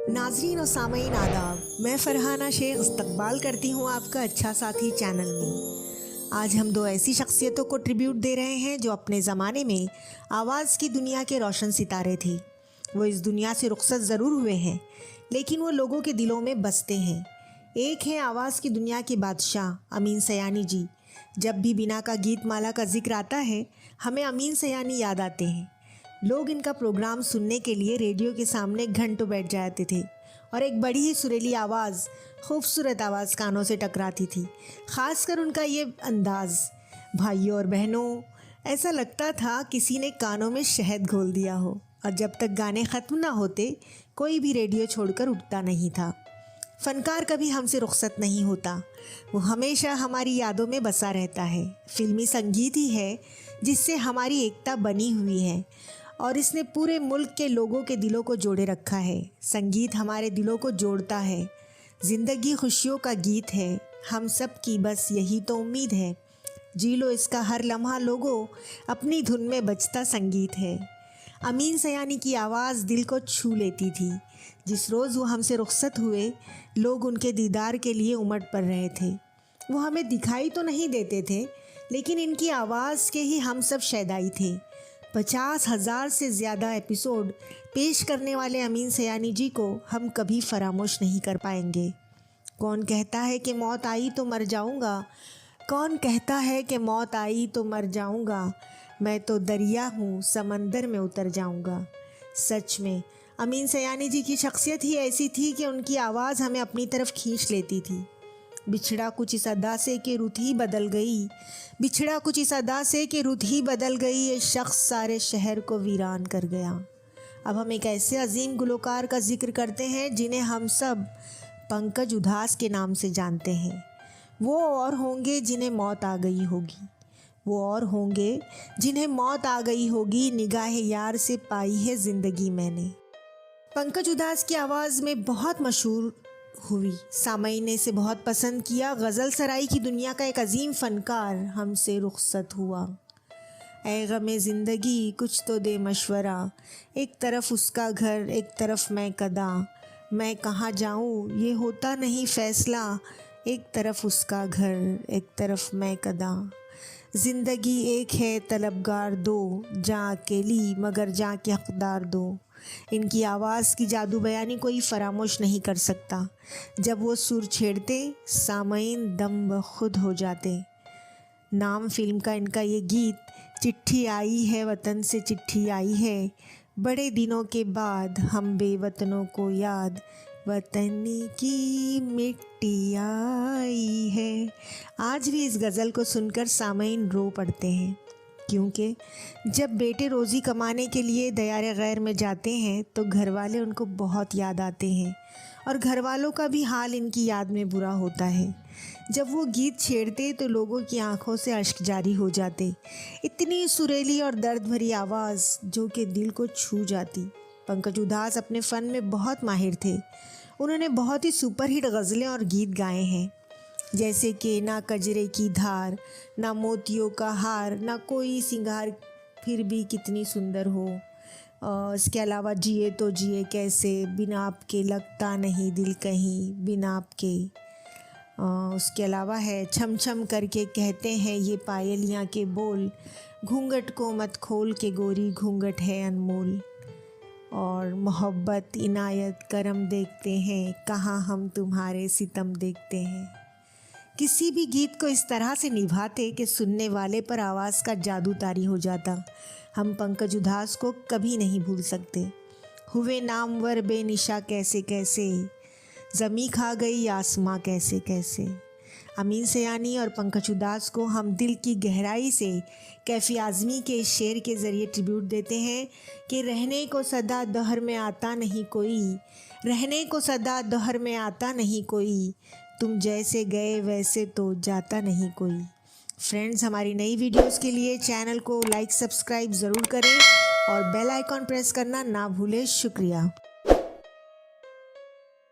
नाजरीन और सामईन आदाब, मैं फरहाना शेख इस्तकबाल करती हूँ आपका अच्छा साथी चैनल में। आज हम दो ऐसी शख्सियतों को ट्रिब्यूट दे रहे हैं जो अपने ज़माने में आवाज़ की दुनिया के रोशन सितारे थे। वो इस दुनिया से रुखसत ज़रूर हुए हैं, लेकिन वो लोगों के दिलों में बसते हैं। एक है आवाज़ की दुनिया के बादशाह अमीन सयानी जी। जब भी बिना का गीत माला का जिक्र आता है, हमें अमीन सयानी याद आते हैं। लोग इनका प्रोग्राम सुनने के लिए रेडियो के सामने घंटों बैठ जाते थे और एक बड़ी ही सुरीली आवाज़, खूबसूरत आवाज़ कानों से टकराती थी। ख़ासकर उनका ये अंदाज़, भाइयों और बहनों, ऐसा लगता था किसी ने कानों में शहद घोल दिया हो। और जब तक गाने ख़त्म ना होते, कोई भी रेडियो छोड़कर उठता नहीं था। फ़नकार कभी हमसे रुखसत नहीं होता, वो हमेशा हमारी यादों में बसा रहता है। फिल्मी संगीत ही है जिससे हमारी एकता बनी हुई है और इसने पूरे मुल्क के लोगों के दिलों को जोड़े रखा है। संगीत हमारे दिलों को जोड़ता है। ज़िंदगी खुशियों का गीत है, हम सब की बस यही तो उम्मीद है। जी लो इसका हर लम्हा लोगों, अपनी धुन में बजता संगीत है। अमीन सयानी की आवाज़ दिल को छू लेती थी। जिस रोज़ वो हमसे रुखसत हुए, लोग उनके दीदार के लिए उमड़ पड़ रहे थे। वो हमें दिखाई तो नहीं देते थे, लेकिन इनकी आवाज़ के ही हम सब शैदाई थे। 50,000 से ज़्यादा एपिसोड पेश करने वाले अमीन सयानी जी को हम कभी फरामोश नहीं कर पाएंगे। कौन कहता है कि मौत आई तो मर जाऊंगा, कौन कहता है कि मौत आई तो मर जाऊंगा, मैं तो दरिया हूँ समंदर में उतर जाऊंगा। सच में अमीन सयानी जी की शख्सियत ही ऐसी थी कि उनकी आवाज़ हमें अपनी तरफ खींच लेती थी। बिछड़ा कुछ इस अदा से कि रुत ही बदल गई, बिछड़ा कुछ इस अदा से कि रुत ही बदल गई, ये शख्स सारे शहर को वीरान कर गया। अब हम एक ऐसे अजीम गुलकार का जिक्र करते हैं जिन्हें हम सब पंकज उधास के नाम से जानते हैं। वो और होंगे जिन्हें मौत आ गई होगी, वो और होंगे जिन्हें मौत आ गई होगी, निगाह यार से पाई है ज़िंदगी मैंने। पंकज उधास की आवाज़ में बहुत मशहूर हुई, सामईन ने इसे बहुत पसंद किया। गज़ल सराई की दुनिया का एक अजीम फ़नकार हमसे रुखसत हुआ। ऐ गमे ज़िंदगी कुछ तो दे मशवरा, एक तरफ उसका घर एक तरफ मैं कदा, मैं कहाँ जाऊँ ये होता नहीं फ़ैसला, एक तरफ उसका घर एक तरफ मैं कदा। ज़िंदगी एक है तलबगार दो, जाँ अकेली मगर जाँ के हक़दार दो। इनकी आवाज़ की जादू बयानी कोई फरामोश नहीं कर सकता। जब वो सुर छेड़ते, सामईन दम बखुद हो जाते। नाम फिल्म का इनका ये गीत, चिट्ठी आई है वतन से चिट्ठी आई है, बड़े दिनों के बाद हम बेवतनों को याद, वतन की मिट्टी आई है। आज भी इस गज़ल को सुनकर सामईन रो पड़ते हैं, क्योंकि जब बेटे रोज़ी कमाने के लिए दयार गैर में जाते हैं तो घर वाले उनको बहुत याद आते हैं और घर वालों का भी हाल इनकी याद में बुरा होता है। जब वो गीत छेड़ते तो लोगों की आंखों से अश्क जारी हो जाते। इतनी सुरीली और दर्द भरी आवाज़ जो कि दिल को छू जाती। पंकज उधास अपने फ़न में बहुत माहिर थे। उन्होंने बहुत ही सुपरहिट गज़लें और गीत गाए हैं, जैसे कि ना कजरे की धार, ना मोतियों का हार, ना कोई सिंगार फिर भी कितनी सुंदर हो। इसके अलावा जिए तो जिए कैसे, बिना आपके लगता नहीं दिल कहीं बिना आपके। उसके अलावा है छम छम करके कहते हैं ये पायलियाँ के बोल, घूंघट को मत खोल के गोरी घूंघट है अनमोल। और मोहब्बत इनायत करम देखते हैं, कहाँ हम तुम्हारे सितम देखते हैं। किसी भी गीत को इस तरह से निभाते कि सुनने वाले पर आवाज़ का जादू तारी हो जाता। हम पंकज उधास को कभी नहीं भूल सकते। हुए नामवर बेनिशा कैसे कैसे, ज़मी खा गई आसमां कैसे कैसे। अमीन सयानी और पंकज उधास को हम दिल की गहराई से कैफ़ी आज़मी के इस शेर के ज़रिए ट्रिब्यूट देते हैं कि रहने को सदा दहर में आता नहीं कोई, रहने को सदा दहर में आता नहीं कोई, तुम जैसे गए वैसे तो जाता नहीं कोई। फ्रेंड्स, हमारी नई वीडियोस के लिए चैनल को लाइक सब्सक्राइब ज़रूर करें और बेल आइकॉन प्रेस करना ना भूलें। शुक्रिया।